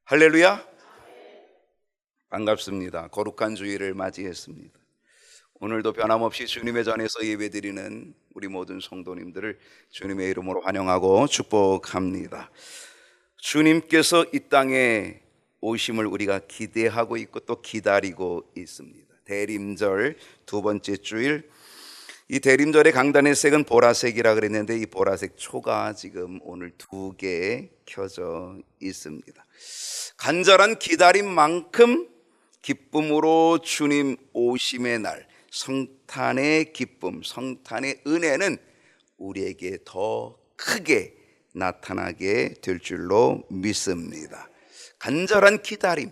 할렐루야. 반갑습니다. 거룩한 주일을 맞이했습니다. 오늘도 변함없이 주님의 전에서 예배드리는 우리 모든 성도님들을 주님의 이름으로 환영하고 축복합니다. 주님께서 이 땅에 오심을 우리가 기대하고 있고 또 기다리고 있습니다. 대림절 두 번째 주일, 이 대림절의 강단의 색은 보라색이라 그랬는데 이 보라색 초가 지금 오늘 2개 켜져 있습니다. 간절한 기다림만큼 기쁨으로 주님 오심의 날, 성탄의 기쁨, 성탄의 은혜는 우리에게 더 크게 나타나게 될 줄로 믿습니다. 간절한 기다림,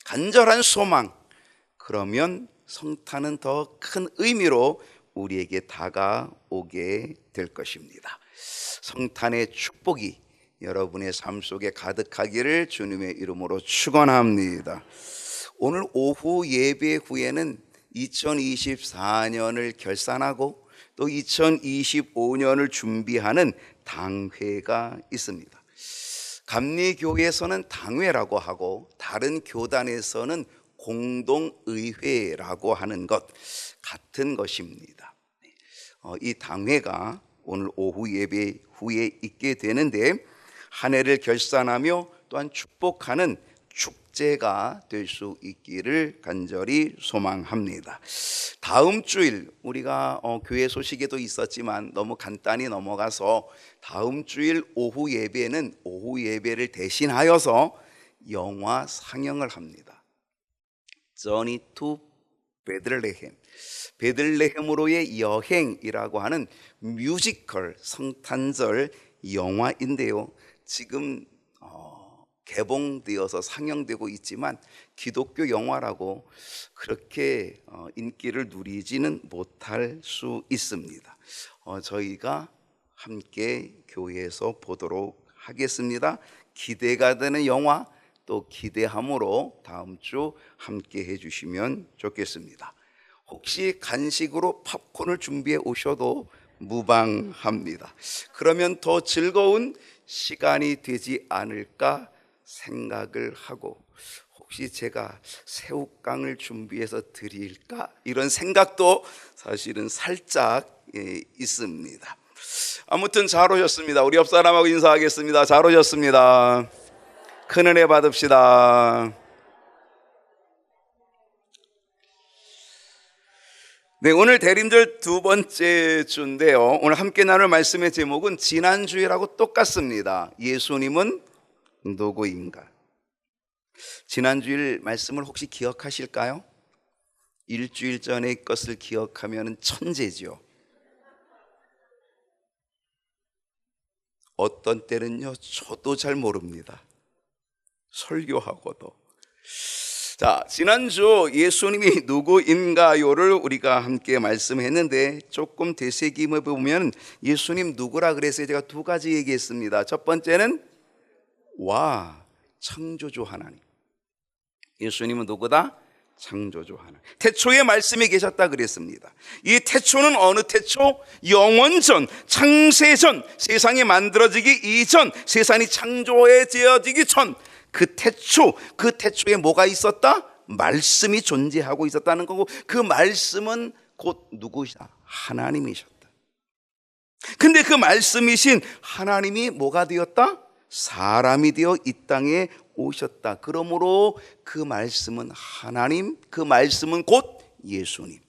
간절한 소망, 그러면 성탄은 더 큰 의미로 우리에게 다가오게 될 것입니다. 성탄의 축복이 여러분의 삶 속에 가득하기를 주님의 이름으로 축원합니다. 오늘 오후 예배 후에는 2024년을 결산하고 또 2025년을 준비하는 당회가 있습니다. 감리교회에서는 당회라고 하고 다른 교단에서는 공동의회라고 하는 것 같은 것입니다. 이 당회가 오늘 오후 예배 후에 있게 되는데 한 해를 결산하며 또한 축복하는 축제가 될 수 있기를 간절히 소망합니다. 다음 주일 우리가 교회 소식에도 있었지만 너무 간단히 넘어가서 다음 주일 오후 예배는 오후 예배를 대신하여서 영화 상영을 합니다. Journey to Bethlehem, 베들레헴으로의 여행이라고 하는 뮤지컬 성탄절 영화인데요. 지금 개봉되어서 상영되고 있지만 기독교 영화라고 그렇게 인기를 누리지는 못할 수 있습니다. 저희가 함께 교회에서 보도록 하겠습니다. 기대가 되는 영화, 또 기대함으로 다음 주 함께 해주시면 좋겠습니다. 혹시 간식으로 팝콘을 준비해 오셔도 무방합니다. 그러면 더 즐거운 시간이 되지 않을까 생각을 하고, 혹시 제가 새우깡을 준비해서 드릴까 이런 생각도 사실은 살짝 있습니다. 아무튼 잘 오셨습니다. 우리 옆 사람하고 인사하겠습니다. 잘 오셨습니다. 큰 은혜 받읍시다. 네, 오늘 대림절 두 번째 주인데요. 오늘 함께 나눌 말씀의 제목은 지난주일하고 똑같습니다. 예수님은 누구인가? 지난주일 말씀을 혹시 기억하실까요? 일주일 전의 것을 기억하면 천재죠. 어떤 때는요, 저도 잘 모릅니다. 설교하고도. 자, 지난주 예수님이 누구인가요를 우리가 함께 말씀했는데 조금 되새김해 보면 예수님 누구라 그래서 제가 두 가지 얘기했습니다. 첫 번째는 창조주 하나님. 예수님은 누구다? 창조주 하나님. 태초에 말씀이 계셨다 그랬습니다. 이 태초는 어느 태초? 영원전, 창세전, 세상이 만들어지기 이전, 세상이 창조되어지기 전, 그 태초에 뭐가 있었다? 말씀이 존재하고 있었다는 거고, 그 말씀은 곧 누구시다? 하나님이셨다. 근데 그 말씀이신 하나님이 뭐가 되었다? 사람이 되어 이 땅에 오셨다. 그러므로 그 말씀은 하나님, 그 말씀은 곧 예수님.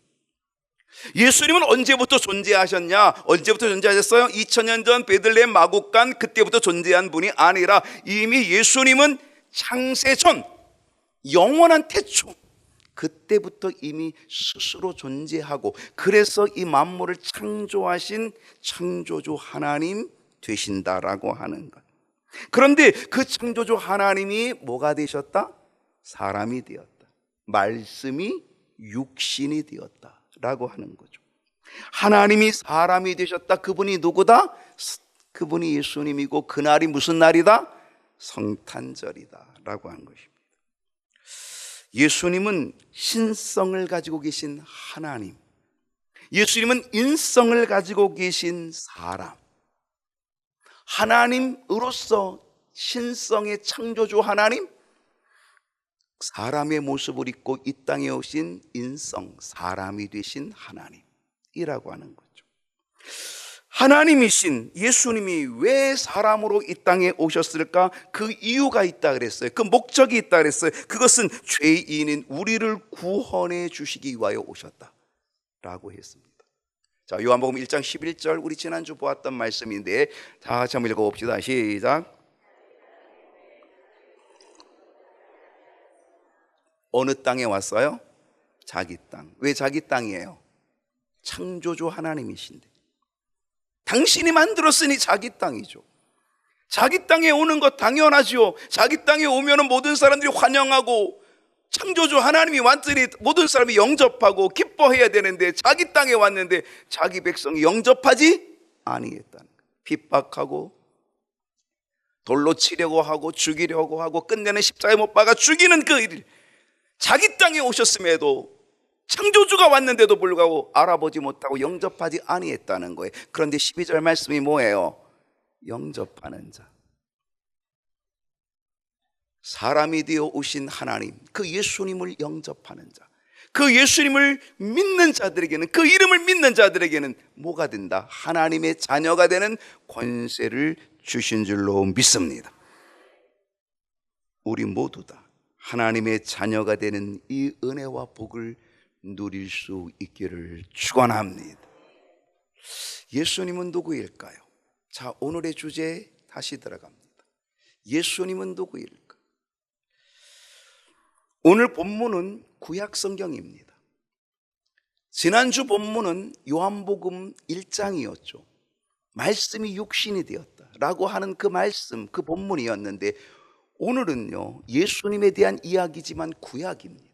예수님은 언제부터 존재하셨냐? 언제부터 존재하셨어요? 2000년 전 베들레헴 마국간 그때부터 존재한 분이 아니라 이미 예수님은 창세전, 영원한 태초, 그때부터 이미 스스로 존재하고, 그래서 이 만물을 창조하신 창조주 하나님 되신다라고 하는 것. 그런데 그 창조주 하나님이 뭐가 되셨다? 사람이 되었다. 말씀이 육신이 되었다라고 하는 거죠. 하나님이 사람이 되셨다. 그분이 누구다? 그분이 예수님이고, 그날이 무슨 날이다? 성탄절이다 라고 한 것입니다. 예수님은 신성을 가지고 계신 하나님, 예수님은 인성을 가지고 계신 사람, 하나님으로서 신성의 창조주 하나님, 사람의 모습을 입고 이 땅에 오신 인성, 사람이 되신 하나님이라고 하는 거죠. 하나님이신 예수님이 왜 사람으로 이 땅에 오셨을까? 그 이유가 있다 그랬어요. 그 목적이 있다 그랬어요. 그것은 죄인인 우리를 구원해 주시기 위하여 오셨다라고 했습니다. 자, 요한복음 1장 11절, 우리 지난주 보았던 말씀인데 다 같이 한번 읽어봅시다. 시작. 어느 땅에 왔어요? 자기 땅. 왜 자기 땅이에요? 창조주 하나님이신데, 당신이 만들었으니 자기 땅이죠. 자기 땅에 오는 것 당연하죠. 자기 땅에 오면 모든 사람들이 환영하고 창조주 하나님이 완전히 모든 사람이 영접하고 기뻐해야 되는데, 자기 땅에 왔는데 자기 백성이 영접하지 아니했다는 거예요. 핍박하고 돌로 치려고 하고 죽이려고 하고 끝내는 십자가에 못 박아 죽이는 그 일, 자기 땅에 오셨음에도 창조주가 왔는데도 불구하고 알아보지 못하고 영접하지 아니했다는 거예요. 그런데 12절 말씀이 뭐예요? 영접하는 자, 사람이 되어 오신 하나님, 그 예수님을 영접하는 자, 그 예수님을 믿는 자들에게는, 그 이름을 믿는 자들에게는 뭐가 된다? 하나님의 자녀가 되는 권세를 주신 줄로 믿습니다. 우리 모두 다 하나님의 자녀가 되는 이 은혜와 복을 누릴 수 있기를 축원합니다. 예수님은 누구일까요? 자, 오늘의 주제에 다시 들어갑니다. 예수님은 누구일까? 오늘 본문은 구약 성경입니다. 지난주 본문은 요한복음 1장이었죠. 말씀이 육신이 되었다라고 하는 그 말씀, 그 본문이었는데, 오늘은요 예수님에 대한 이야기지만 구약입니다.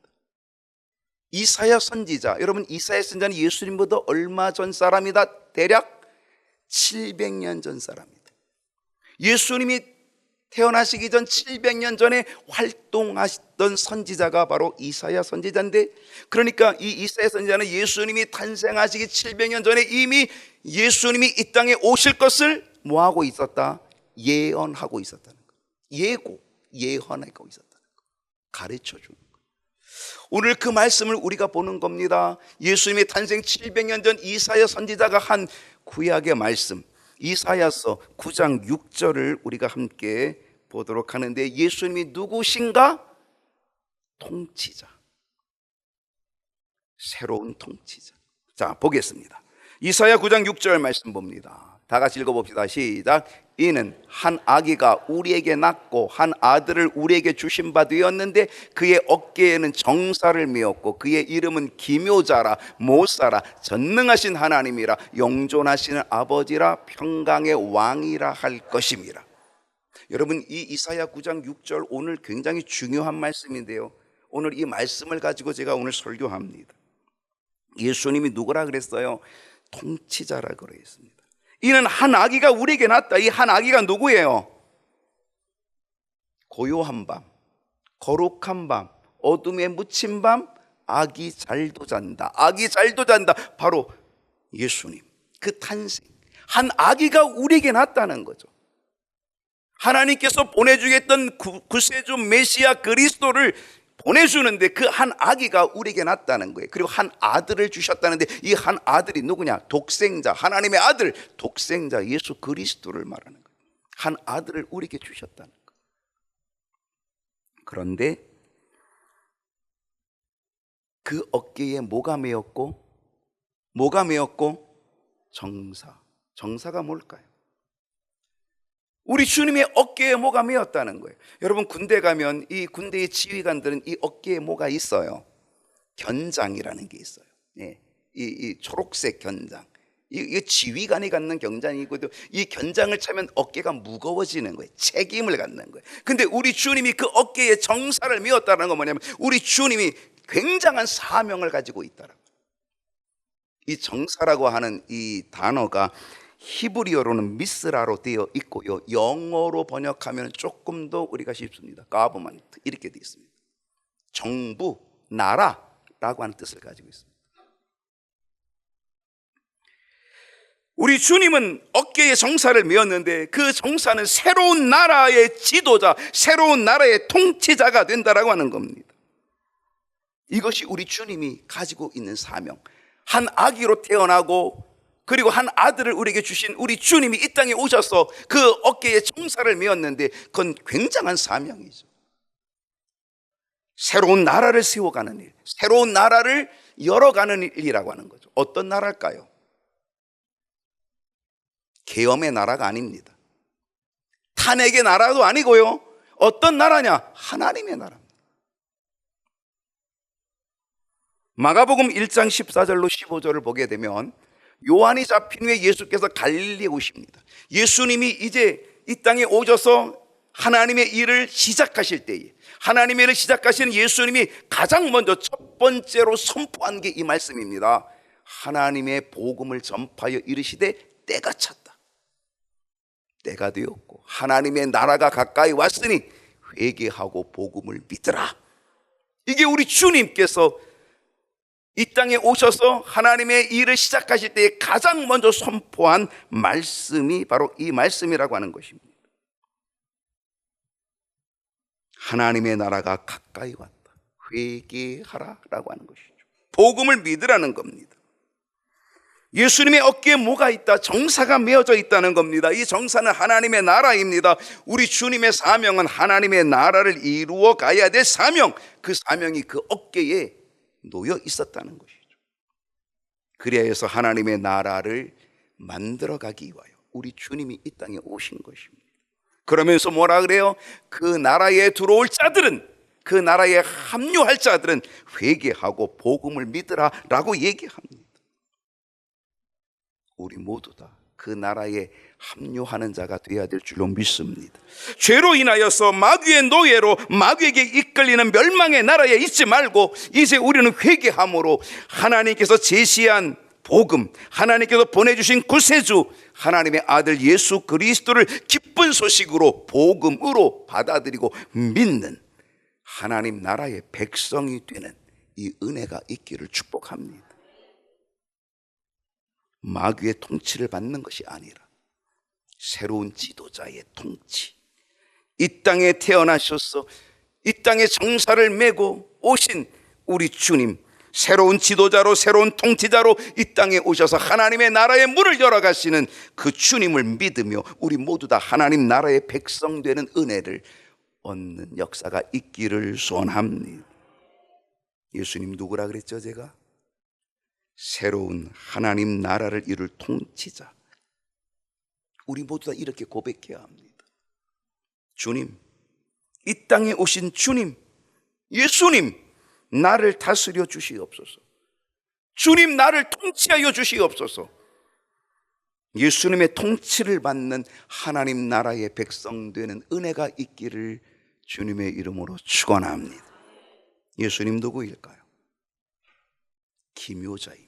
이사야 선지자, 여러분 이사야 선지자는 예수님보다 얼마 전 사람이다? 대략 700년 전 사람이다. 예수님이 태어나시기 전 700년 전에 활동하셨던 선지자가 바로 이사야 선지자인데, 그러니까 이 이사야 선지자는 예수님이 탄생하시기 700년 전에 이미 예수님이 이 땅에 오실 것을 뭐하고 있었다? 예언하고 있었다는 거예요. 예언하고 있었다는 거예요. 가르쳐 주는 거예요. 오늘 그 말씀을 우리가 보는 겁니다. 예수님의 탄생 700년 전 이사야 선지자가 한 구약의 말씀, 이사야서 9장 6절을 우리가 함께 보도록 하는데, 예수님이 누구신가? 통치자, 새로운 통치자. 자, 보겠습니다. 이사야 9장 6절 말씀 봅니다. 다 같이 읽어봅시다. 시작. 이는 한 아기가 우리에게 낳고 한 아들을 우리에게 주신 바 되었는데 그의 어깨에는 정사를 메었고 그의 이름은 기묘자라, 모사라, 전능하신 하나님이라, 영존하시는 아버지라, 평강의 왕이라 할 것임이라. 여러분, 이 이사야 9장 6절 오늘 굉장히 중요한 말씀인데요, 오늘 이 말씀을 가지고 제가 오늘 설교합니다. 예수님이 누구라 그랬어요? 통치자라 그랬습니다. 이는 한 아기가 우리에게 낳았다. 이 한 아기가 누구예요? 고요한 밤, 거룩한 밤, 어둠에 묻힌 밤, 아기 잘도 잔다. 아기 잘도 잔다. 바로 예수님, 그 탄생, 한 아기가 우리에게 낳았다는 거죠. 하나님께서 보내주겠던 구세주 메시아 그리스도를 보내주는데 그 한 아기가 우리에게 낳았다는 거예요. 그리고 한 아들을 주셨다는데 이 한 아들이 누구냐? 독생자, 하나님의 아들, 독생자 예수 그리스도를 말하는 거예요. 한 아들을 우리에게 주셨다는 거예요. 그런데 그 어깨에 뭐가 메었고 정사. 정사가 뭘까요? 우리 주님의 어깨에 뭐가 메었다는 거예요. 여러분, 군대 가면 이 군대의 지휘관들은 이 어깨에 뭐가 있어요? 견장이라는 게 있어요. 예, 이 초록색 견장. 이 지휘관이 갖는 견장이거든요. 이 견장을 차면 어깨가 무거워지는 거예요. 책임을 갖는 거예요. 근데 우리 주님이 그 어깨에 정사를 메었다는 건 뭐냐면 우리 주님이 굉장한 사명을 가지고 있다라고. 이 정사라고 하는 이 단어가 히브리어로는 미스라로 되어 있고요, 영어로 번역하면 조금 더 우리가 쉽습니다. 가버먼트 이렇게 되어 있습니다. 정부, 나라라고 하는 뜻을 가지고 있습니다. 우리 주님은 어깨에 정사를 메었는데 그 정사는 새로운 나라의 지도자, 새로운 나라의 통치자가 된다라고 하는 겁니다. 이것이 우리 주님이 가지고 있는 사명. 한 아기로 태어나고 그리고 한 아들을 우리에게 주신 우리 주님이 이 땅에 오셔서 그 어깨에 정사를 메었는데 그건 굉장한 사명이죠. 새로운 나라를 세워가는 일, 새로운 나라를 열어가는 일이라고 하는 거죠. 어떤 나라일까요? 계엄의 나라가 아닙니다. 탄핵의 나라도 아니고요. 어떤 나라냐? 하나님의 나라입니다. 마가복음 1장 14절로 15절을 보게 되면 요한이 잡힌 후에 예수께서 갈릴리에 오십니다. 예수님이 이제 이 땅에 오셔서 하나님의 일을 시작하실 때에, 하나님의 일을 시작하시는 예수님이 가장 먼저 첫 번째로 선포한 게 이 말씀입니다. 하나님의 복음을 전파하여 이르시되 때가 찼다. 때가 되었고 하나님의 나라가 가까이 왔으니 회개하고 복음을 믿으라. 이게 우리 주님께서 이 땅에 오셔서 하나님의 일을 시작하실 때 가장 먼저 선포한 말씀이 바로 이 말씀이라고 하는 것입니다. 하나님의 나라가 가까이 왔다. 회개하라라고 하는 것이죠. 복음을 믿으라는 겁니다. 예수님의 어깨에 뭐가 있다? 정사가 메어져 있다는 겁니다. 이 정사는 하나님의 나라입니다. 우리 주님의 사명은 하나님의 나라를 이루어 가야 될 사명. 그 사명이 그 어깨에 놓여 있었다는 것이죠. 그래야 해서 하나님의 나라를 만들어가기 위하여 우리 주님이 이 땅에 오신 것입니다. 그러면서 뭐라 그래요? 그 나라에 들어올 자들은, 그 나라에 합류할 자들은 회개하고 복음을 믿으라 라고 얘기합니다. 우리 모두 다 그 나라에 합류하는 자가 되어야 될 줄로 믿습니다. 죄로 인하여서 마귀의 노예로 마귀에게 이끌리는 멸망의 나라에 있지 말고 이제 우리는 회개함으로 하나님께서 제시한 복음, 하나님께서 보내주신 구세주 하나님의 아들 예수 그리스도를 기쁜 소식으로 복음으로 받아들이고 믿는 하나님 나라의 백성이 되는 이 은혜가 있기를 축복합니다. 마귀의 통치를 받는 것이 아니라 새로운 지도자의 통치, 이 땅에 태어나셔서 이 땅에 정사를 메고 오신 우리 주님, 새로운 지도자로, 새로운 통치자로 이 땅에 오셔서 하나님의 나라의 문을 열어가시는 그 주님을 믿으며 우리 모두 다 하나님 나라의 백성 되는 은혜를 얻는 역사가 있기를 소원합니다. 예수님 누구라 그랬죠? 제가 새로운 하나님 나라를 이룰 통치자. 우리 모두 다 이렇게 고백해야 합니다. 주님, 이 땅에 오신 주님, 예수님, 나를 다스려 주시옵소서. 주님, 나를 통치하여 주시옵소서. 예수님의 통치를 받는 하나님 나라의 백성 되는 은혜가 있기를 주님의 이름으로 축원합니다. 예수님 누구일까요? 기묘자입니다.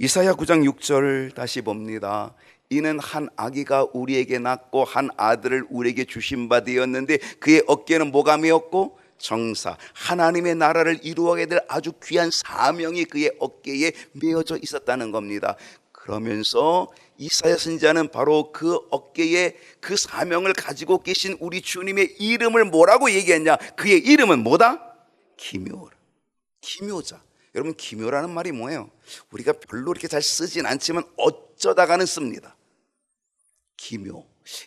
이사야 9장 6절 다시 봅니다. 이는 한 아기가 우리에게 낳고 한 아들을 우리에게 주신 바 되었는데 그의 어깨에는 뭐가 메었고 정사, 하나님의 나라를 이루어가야 될 아주 귀한 사명이 그의 어깨에 메어져 있었다는 겁니다. 그러면서 이사야 선지자는 바로 그 어깨에 그 사명을 가지고 계신 우리 주님의 이름을 뭐라고 얘기했냐? 그의 이름은 뭐다? 기묘라. 기묘자. 여러분, 기묘라는 말이 뭐예요? 우리가 별로 이렇게 잘 쓰진 않지만 어쩌다가는 씁니다. 기묘.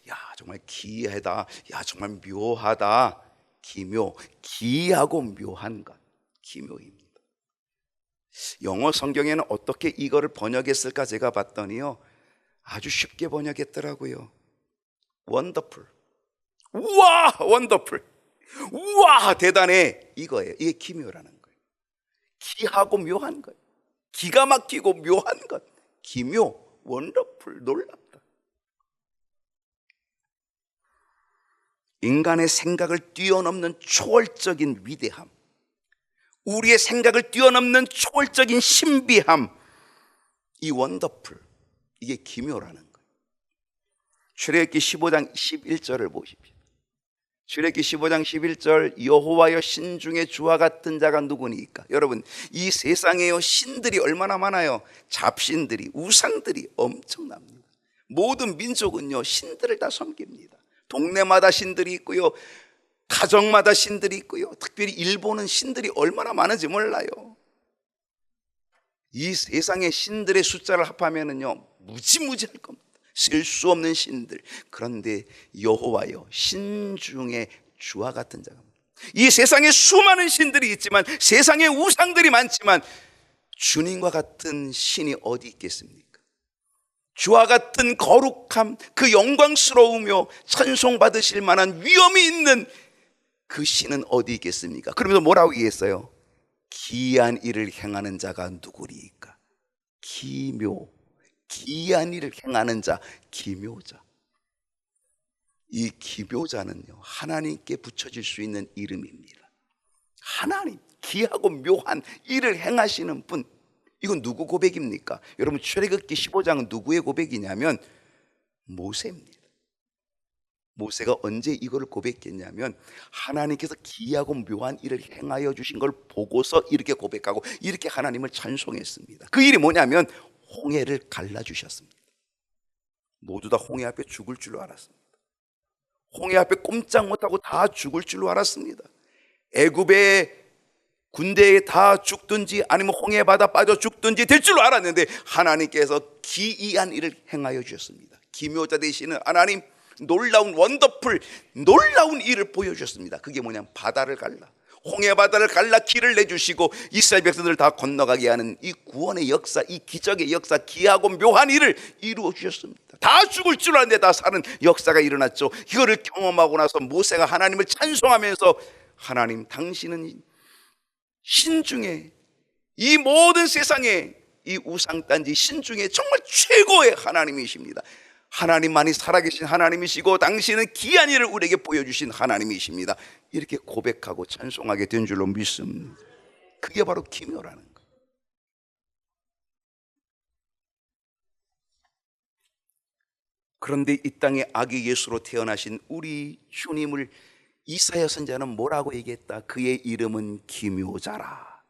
야, 정말 기이하다. 야, 정말 묘하다. 기묘. 기이하고 묘한 것. 기묘입니다. 영어 성경에는 어떻게 이거를 번역했을까 제가 봤더니요, 아주 쉽게 번역했더라고요. 원더풀. 우와, 원더풀. 우와, 대단해. 이거예요. 이게 기묘라는 거예요. 기하고 묘한 것, 기가 막히고 묘한 것, 기묘, 원더풀, 놀랍다. 인간의 생각을 뛰어넘는 초월적인 위대함, 우리의 생각을 뛰어넘는 초월적인 신비함, 이 원더풀, 이게 기묘라는 거예요. 출애굽기 15장 11절을 보십시오. 출애굽기 15장 11절, 여호와여 신중에 주와 같은 자가 누구니까? 여러분, 이 세상에요 신들이 얼마나 많아요. 잡신들이, 우상들이 엄청납니다. 모든 민족은요 신들을 다 섬깁니다. 동네마다 신들이 있고요, 가정마다 신들이 있고요. 특별히 일본은 신들이 얼마나 많은지 몰라요. 이 세상의 신들의 숫자를 합하면은요, 무지무지할 겁니다. 셀 수 없는 신들. 그런데 여호와여, 신 중에 주와 같은 자가. 이 세상에 수많은 신들이 있지만, 세상에 우상들이 많지만 주님과 같은 신이 어디 있겠습니까? 주와 같은 거룩함, 그 영광스러우며 찬송받으실 만한 위엄이 있는 그 신은 어디 있겠습니까? 그러면서 뭐라고 얘기했어요? 기이한 일을 행하는 자가 누구리까? 기이한 일을 행하는 자, 기묘자. 이 기묘자는요, 하나님께 붙여질 수 있는 이름입니다. 하나님, 기하고 묘한 일을 행하시는 분. 이건 누구 고백입니까? 여러분, 출애굽기 15장은 누구의 고백이냐면 모세입니다. 모세가 언제 이거를 고백했냐면 하나님께서 기이하고 묘한 일을 행하여 주신 걸 보고서 이렇게 고백하고 이렇게 하나님을 찬송했습니다. 그 일이 뭐냐면 홍해를 갈라주셨습니다. 모두 다 홍해 앞에 죽을 줄로 알았습니다. 홍해 앞에 꼼짝 못하고 다 죽을 줄로 알았습니다. 애굽의 군대에 다 죽든지 아니면 홍해 바다 빠져 죽든지 될 줄로 알았는데 하나님께서 기이한 일을 행하여 주셨습니다. 기묘자 되시는 하나님, 놀라운 원더풀, 놀라운 일을 보여주셨습니다. 그게 뭐냐면 바다를 갈라, 홍해 바다를 갈라 길을 내주시고 이스라엘 백성들을 다 건너가게 하는 이 구원의 역사, 이 기적의 역사, 기하고 묘한 일을 이루어 주셨습니다. 다 죽을 줄 알았는데 다 사는 역사가 일어났죠. 이거를 경험하고 나서 모세가 하나님을 찬송하면서 하나님, 당신은 신 중에, 이 모든 세상에 이 우상단지 신 중에 정말 최고의 하나님이십니다. 하나님만이 살아계신 하나님이시고 당신은 기이한 일을 우리에게 보여주신 하나님이십니다. 이렇게 고백하고 찬송하게 된 줄로 믿습니다. 그게 바로 기묘라는 거예요. 그런데 이 땅에 아기 예수로 태어나신 우리 주님을 이사야 선지자는 뭐라고 얘기했다? 그의 이름은 기묘자라.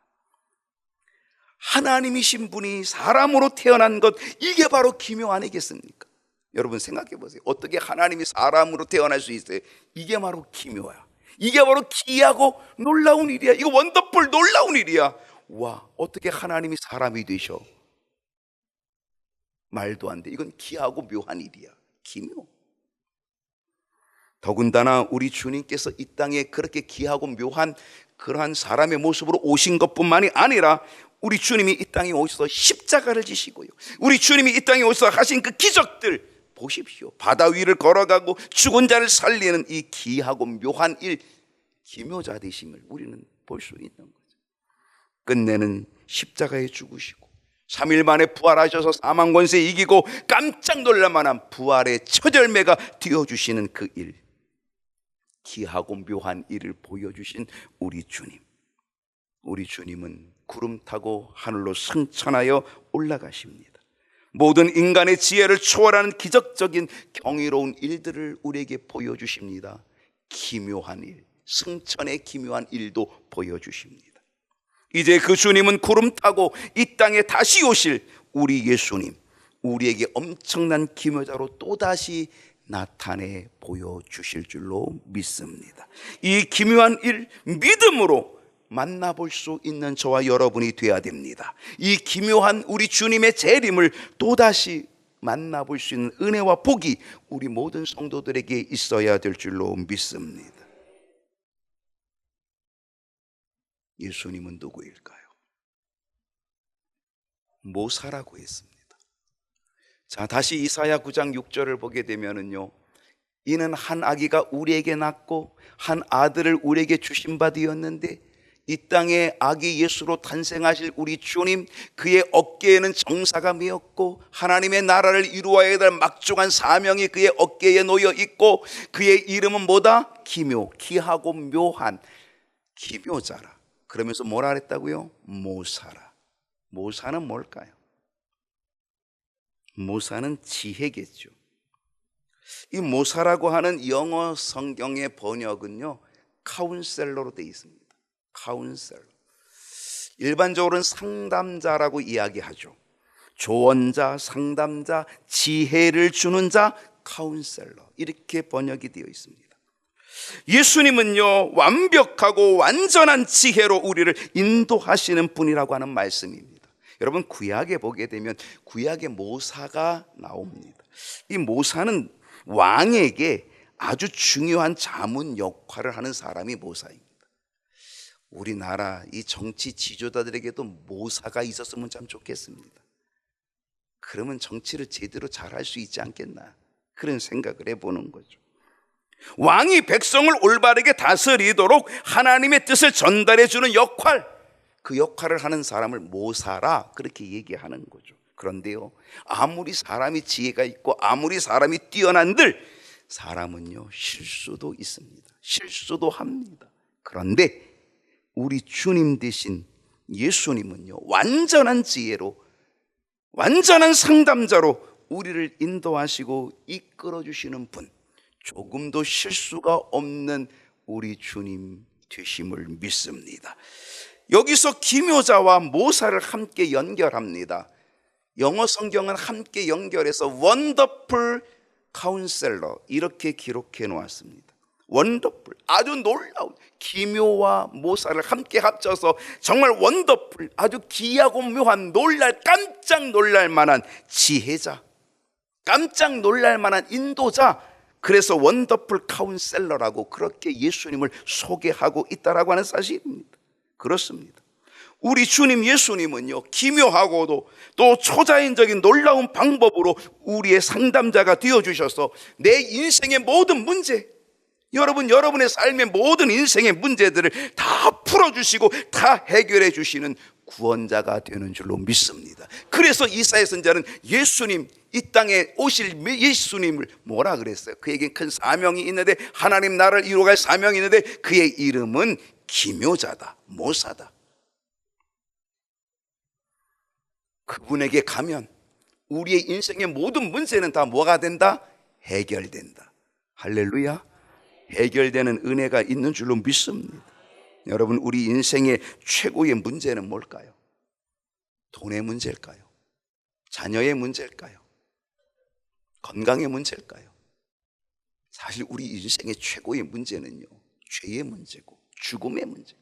하나님이신 분이 사람으로 태어난 것, 이게 바로 기묘 아니겠습니까? 여러분 생각해 보세요. 어떻게 하나님이 사람으로 태어날 수 있어요? 이게 바로 기묘야. 이게 바로 기이하고 놀라운 일이야. 이거 원더풀 놀라운 일이야. 와, 어떻게 하나님이 사람이 되셔? 말도 안 돼. 이건 기이하고 묘한 일이야. 기묘. 더군다나 우리 주님께서 이 땅에 그렇게 기이하고 묘한 그러한 사람의 모습으로 오신 것뿐만이 아니라 우리 주님이 이 땅에 오셔서 십자가를 지시고요, 우리 주님이 이 땅에 오셔서 하신 그 기적들 보십시오. 바다 위를 걸어가고 죽은 자를 살리는 이 기이하고 묘한 일, 기묘자 되심을 우리는 볼 수 있는 거죠. 끝내는 십자가에 죽으시고 3일 만에 부활하셔서 사망 권세 이기고 깜짝 놀랄 만한 부활의 첫 열매가 되어주시는 그 일, 기이하고 묘한 일을 보여주신 우리 주님. 우리 주님은 구름 타고 하늘로 승천하여 올라가십니다. 모든 인간의 지혜를 초월하는 기적적인 경이로운 일들을 우리에게 보여주십니다. 기묘한 일, 승천의 기묘한 일도 보여주십니다. 이제 그 주님은 구름 타고 이 땅에 다시 오실 우리 예수님, 우리에게 엄청난 기묘자로 또다시 나타내 보여주실 줄로 믿습니다. 이 기묘한 일 믿음으로 만나볼 수 있는 저와 여러분이 되어야 됩니다. 이 기묘한 우리 주님의 재림을 또다시 만나볼 수 있는 은혜와 복이 우리 모든 성도들에게 있어야 될 줄로 믿습니다. 예수님은 누구일까요? 모사라고 했습니다. 자, 다시 이사야 9장 6절을 보게 되면은요, 이는 한 아기가 우리에게 낳고 한 아들을 우리에게 주신 바 되었는데 이 땅에 아기 예수로 탄생하실 우리 주님, 그의 어깨에는 정사가 메었고 하나님의 나라를 이루어야 될 막중한 사명이 그의 어깨에 놓여 있고 그의 이름은 뭐다? 기묘, 기하고 묘한 기묘자라. 그러면서 뭐라 그랬다고요? 모사라. 모사는 뭘까요? 모사는 지혜겠죠. 이 모사라고 하는 영어 성경의 번역은요, 카운셀러로 되어 있습니다. 카운셀러. 일반적으로는 상담자라고 이야기하죠. 조언자, 상담자, 지혜를 주는 자, 카운셀러, 이렇게 번역이 되어 있습니다. 예수님은요, 완벽하고 완전한 지혜로 우리를 인도하시는 분이라고 하는 말씀입니다. 여러분, 구약에 보게 되면 구약의 모사가 나옵니다. 이 모사는 왕에게 아주 중요한 자문 역할을 하는 사람이 모사입니다. 우리나라 이 정치 지도자들에게도 모사가 있었으면 참 좋겠습니다. 그러면 정치를 제대로 잘할 수 있지 않겠나, 그런 생각을 해보는 거죠. 왕이 백성을 올바르게 다스리도록 하나님의 뜻을 전달해 주는 역할, 그 역할을 하는 사람을 모사라 그렇게 얘기하는 거죠. 그런데요, 아무리 사람이 지혜가 있고 아무리 사람이 뛰어난들 사람은요 실수도 있습니다. 실수도 합니다. 그런데 우리 주님 대신 예수님은요 완전한 지혜로, 완전한 상담자로 우리를 인도하시고 이끌어 주시는 분, 조금도 실수가 없는 우리 주님 되심을 믿습니다. 여기서 기묘자와 모사를 함께 연결합니다. 영어 성경은 함께 연결해서 원더풀 카운셀러 이렇게 기록해 놓았습니다. 원더풀, 아주 놀라운, 기묘와 모사를 함께 합쳐서 정말 원더풀, 아주 기이하고 묘한, 깜짝 놀랄 만한 지혜자, 깜짝 놀랄 만한 인도자, 그래서 원더풀 카운셀러라고 그렇게 예수님을 소개하고 있다라고 하는 사실입니다. 그렇습니다. 우리 주님 예수님은요 기묘하고도 또 초자연적인 놀라운 방법으로 우리의 상담자가 되어주셔서 내 인생의 모든 문제, 여러분의 삶의 모든 인생의 문제들을 다 풀어주시고 다 해결해 주시는 구원자가 되는 줄로 믿습니다. 그래서 이사야 선지자는 예수님, 이 땅에 오실 예수님을 뭐라 그랬어요? 그에게 큰 사명이 있는데, 하나님 나라를 이루어갈 사명이 있는데 그의 이름은 기묘자다, 모사다. 그분에게 가면 우리의 인생의 모든 문제는 다 뭐가 된다? 해결된다. 할렐루야. 해결되는 은혜가 있는 줄로 믿습니다. 여러분, 우리 인생의 최고의 문제는 뭘까요? 돈의 문제일까요? 자녀의 문제일까요? 건강의 문제일까요? 사실 우리 인생의 최고의 문제는요 죄의 문제고 죽음의 문제고,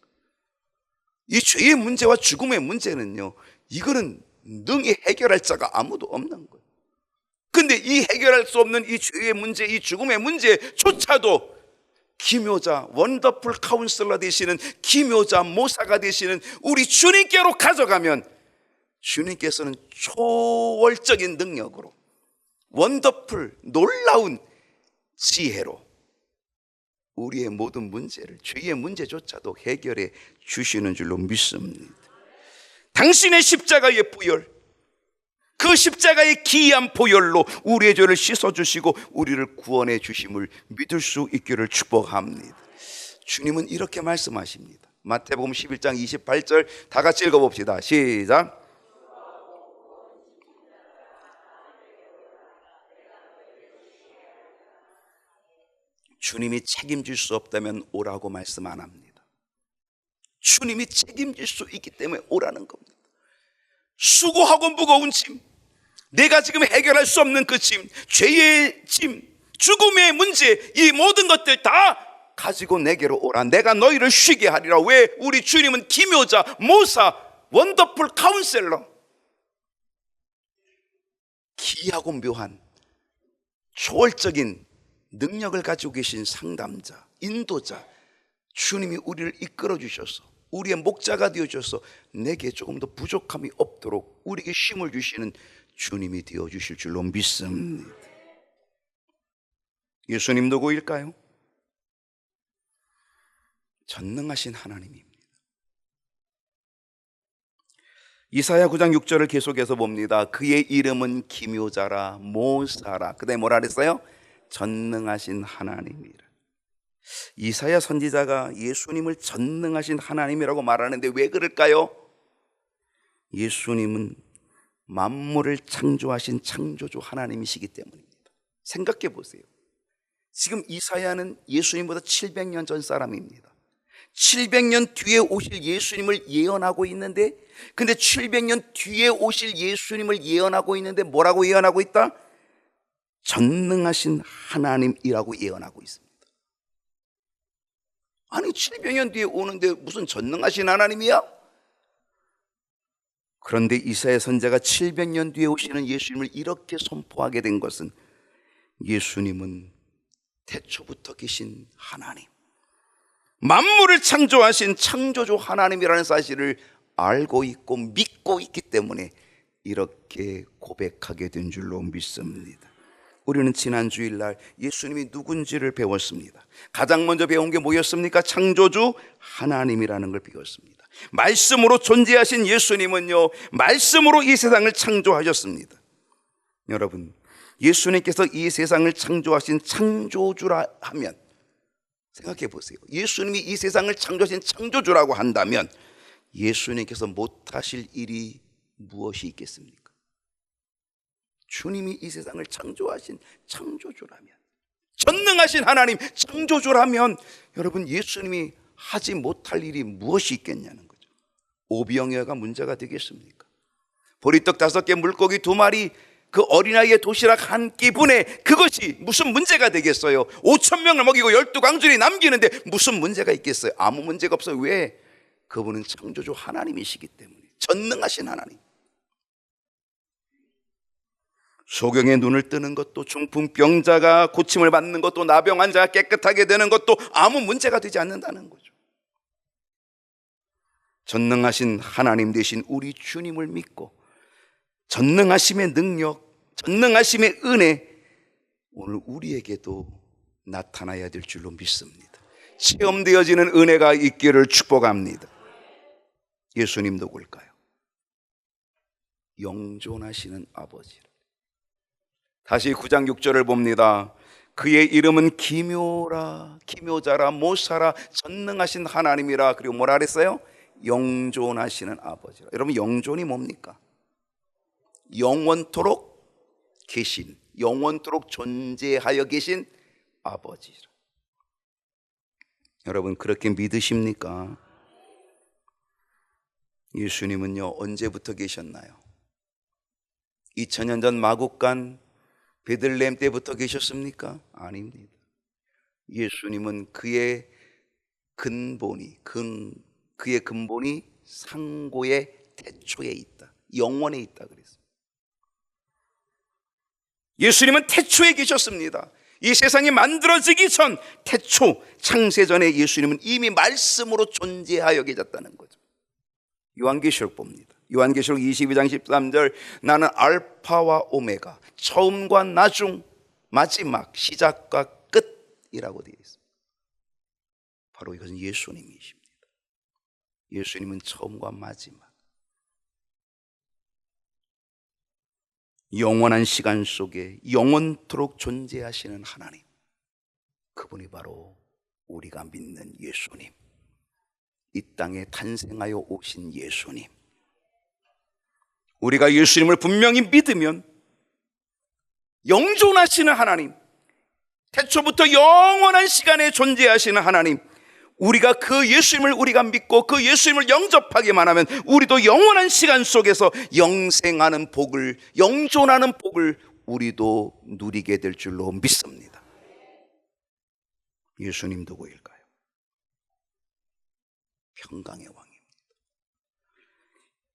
이 죄의 문제와 죽음의 문제는요 이거는 능히 해결할 자가 아무도 없는 거예요. 근데 이 해결할 수 없는 이 죄의 문제, 이 죽음의 문제조차도 기묘자, 원더풀 카운슬러 되시는 기묘자, 모사가 되시는 우리 주님께로 가져가면 주님께서는 초월적인 능력으로, 원더풀, 놀라운 지혜로 우리의 모든 문제를, 죄의 문제조차도 해결해 주시는 줄로 믿습니다. 당신의 십자가의 보혈, 그 십자가의 기이한 보혈로 우리의 죄를 씻어주시고 우리를 구원해 주심을 믿을 수 있기를 축복합니다. 주님은 이렇게 말씀하십니다. 마태복음 11장 28절 다 같이 읽어봅시다. 시작. 주님이 책임질 수 없다면 오라고 말씀 안 합니다. 주님이 책임질 수 있기 때문에 오라는 겁니다. 수고하고 무거운 짐, 내가 지금 해결할 수 없는 그 짐, 죄의 짐, 죽음의 문제, 이 모든 것들 다 가지고 내게로 오라. 내가 너희를 쉬게 하리라. 왜? 우리 주님은 기묘자, 모사, 원더풀 카운셀러, 기이하고 묘한 초월적인 능력을 가지고 계신 상담자, 인도자, 주님이 우리를 이끌어 주셔서 우리의 목자가 되어주셔서 내게 조금 더 부족함이 없도록 우리에게 힘을 주시는 주님이 되어주실 줄로 믿습니다. 예수님 누구일까요? 전능하신 하나님입니다. 이사야 9장 6절을 계속해서 봅니다. 그의 이름은 기묘자라, 모사라. 그다음에 뭐라 그랬어요? 전능하신 하나님이라. 이사야 선지자가 예수님을 전능하신 하나님이라고 말하는데 왜 그럴까요? 예수님은 만물을 창조하신 창조주 하나님이시기 때문입니다. 생각해 보세요. 지금 이사야는 예수님보다 700년 전 사람입니다. 700년 뒤에 오실 예수님을 예언하고 있는데, 근데 700년 뒤에 오실 예수님을 예언하고 있는데 뭐라고 예언하고 있다? 전능하신 하나님이라고 예언하고 있습니다. 아니 700년 뒤에 오는데 무슨 전능하신 하나님이야? 그런데 이사야 선지자가 700년 뒤에 오시는 예수님을 이렇게 선포하게 된 것은 예수님은 태초부터 계신 하나님, 만물을 창조하신 창조주 하나님이라는 사실을 알고 있고 믿고 있기 때문에 이렇게 고백하게 된 줄로 믿습니다. 우리는 지난 주일날 예수님이 누군지를 배웠습니다. 가장 먼저 배운 게 뭐였습니까? 창조주 하나님이라는 걸 배웠습니다. 말씀으로 존재하신 예수님은요, 말씀으로 이 세상을 창조하셨습니다. 여러분, 예수님께서 이 세상을 창조하신 창조주라 하면 생각해 보세요. 예수님이 이 세상을 창조하신 창조주라고 한다면 예수님께서 못하실 일이 무엇이 있겠습니까? 주님이 이 세상을 창조하신 창조주라면, 전능하신 하나님 창조주라면 여러분, 예수님이 하지 못할 일이 무엇이 있겠냐는 거죠. 오병이어가 문제가 되겠습니까? 보리떡 5개, 물고기 2마리, 그 어린아이의 도시락 한 끼분에 그것이 무슨 문제가 되겠어요? 5,000명을 먹이고 12광줄이 남기는데 무슨 문제가 있겠어요? 아무 문제가 없어요. 왜? 그분은 창조주 하나님이시기 때문에, 전능하신 하나님. 소경의 눈을 뜨는 것도, 중풍병자가 고침을 받는 것도, 나병 환자가 깨끗하게 되는 것도 아무 문제가 되지 않는다는 거죠. 전능하신 하나님 되신 우리 주님을 믿고 전능하심의 능력, 전능하심의 은혜 오늘 우리에게도 나타나야 될 줄로 믿습니다. 체험되어지는 은혜가 있기를 축복합니다. 예수님 누구일까요? 영존하시는 아버지. 다시 9장 6절을 봅니다. 그의 이름은 기묘라, 기묘자라, 모사라, 전능하신 하나님이라. 그리고 뭐라 그랬어요? 영존하시는 아버지라. 여러분, 영존이 뭡니까? 영원토록 계신, 영원토록 존재하여 계신 아버지라. 여러분, 그렇게 믿으십니까? 예수님은요, 언제부터 계셨나요? 2000년 전 마국간 베들레헴 때부터 계셨습니까? 아닙니다. 예수님은 그의 근본이 상고의 태초에 있다, 영원에 있다 그랬습니다. 예수님은 태초에 계셨습니다. 이 세상이 만들어지기 전 태초, 창세전에 예수님은 이미 말씀으로 존재하여 계셨다는 거죠. 요한계시록 봅니다. 요한계시록 22장 13절, 나는 알파와 오메가, 처음과 나중, 마지막, 시작과 끝이라고 되어 있습니다. 바로 이것은 예수님이십니다. 예수님은 처음과 마지막, 영원한 시간 속에 영원토록 존재하시는 하나님, 그분이 바로 우리가 믿는 예수님, 이 땅에 탄생하여 오신 예수님. 우리가 예수님을 분명히 믿으면 영존하시는 하나님, 태초부터 영원한 시간에 존재하시는 하나님, 우리가 그 예수님을 우리가 믿고 그 예수님을 영접하기만 하면 우리도 영원한 시간 속에서 영생하는 복을, 영존하는 복을 우리도 누리게 될 줄로 믿습니다. 예수님 누구일까요? 평강의 왕입니다.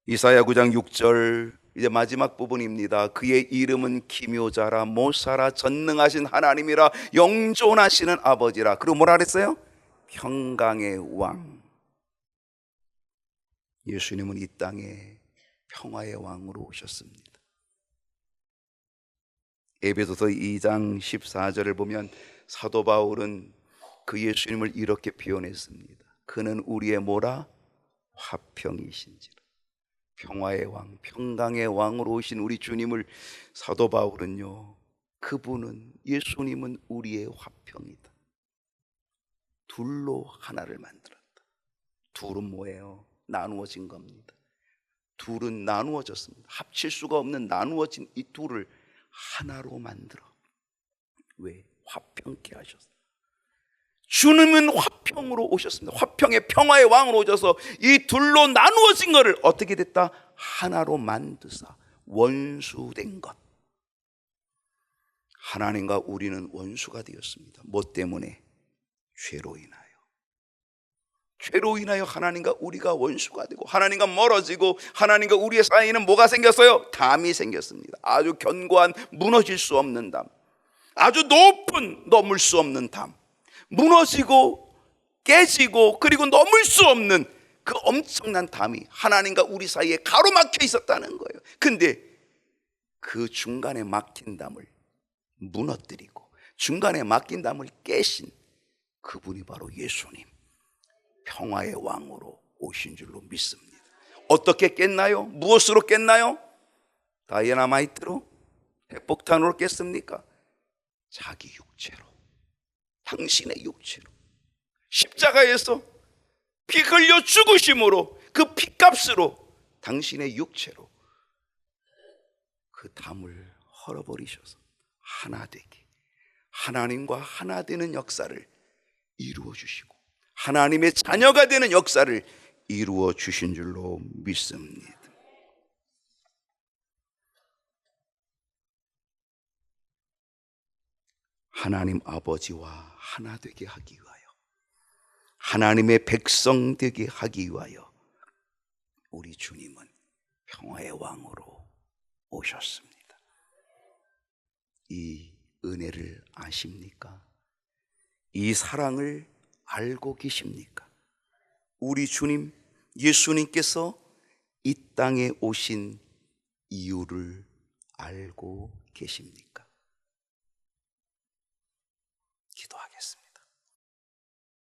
이사야 9장 6절, 이제 마지막 부분입니다. 그의 이름은 기묘자라, 모사라, 전능하신 하나님이라, 영존하시는 아버지라. 그리고 뭐라 그랬어요? 평강의 왕. 예수님은 이 땅에 평화의 왕으로 오셨습니다. 에베소서 2장 14절을 보면 사도 바울은 그 예수님을 이렇게 표현했습니다. 그는 우리의 뭐라? 화평이신지라. 평화의 왕, 평강의 왕으로 오신 우리 주님을 사도 바울은요, 그분은, 예수님은 우리의 화평이다. 둘로 하나를 만들었다. 둘은 뭐예요? 나누어진 겁니다. 둘은 나누어졌습니다. 합칠 수가 없는 나누어진 이 둘을 하나로 만들어. 왜? 화평케 하셨어요. 주님은 화평으로 오셨습니다. 화평의 평화의 왕으로 오셔서 이 둘로 나누어진 것을 어떻게 됐다? 하나로 만드사 원수된 것. 하나님과 우리는 원수가 되었습니다. 뭐 때문에? 죄로 인하여. 죄로 인하여 하나님과 우리가 원수가 되고 하나님과 멀어지고 하나님과 우리의 사이에는 뭐가 생겼어요? 담이 생겼습니다. 아주 견고한 무너질 수 없는 담, 아주 높은 넘을 수 없는 담, 무너지고 깨지고 그리고 넘을 수 없는 그 엄청난 담이 하나님과 우리 사이에 가로막혀 있었다는 거예요. 근데 그 중간에 막힌 담을 무너뜨리고 중간에 막힌 담을 깨신 그분이 바로 예수님, 평화의 왕으로 오신 줄로 믿습니다. 어떻게 깼나요? 무엇으로 깼나요? 다이너마이트로? 핵폭탄으로 깼습니까? 자기 육체로, 당신의 육체로, 십자가에서 피 흘려 죽으심으로, 그 피값으로 당신의 육체로 그 담을 헐어버리셔서 하나 되게, 하나님과 하나 되는 역사를 이루어 주시고 하나님의 자녀가 되는 역사를 이루어 주신 줄로 믿습니다. 하나님 아버지와 하나 되게 하기 위하여, 하나님의 백성 되게 하기 위하여 우리 주님은 평화의 왕으로 오셨습니다. 이 은혜를 아십니까? 이 사랑을 알고 계십니까? 우리 주님 예수님께서 이 땅에 오신 이유를 알고 계십니까?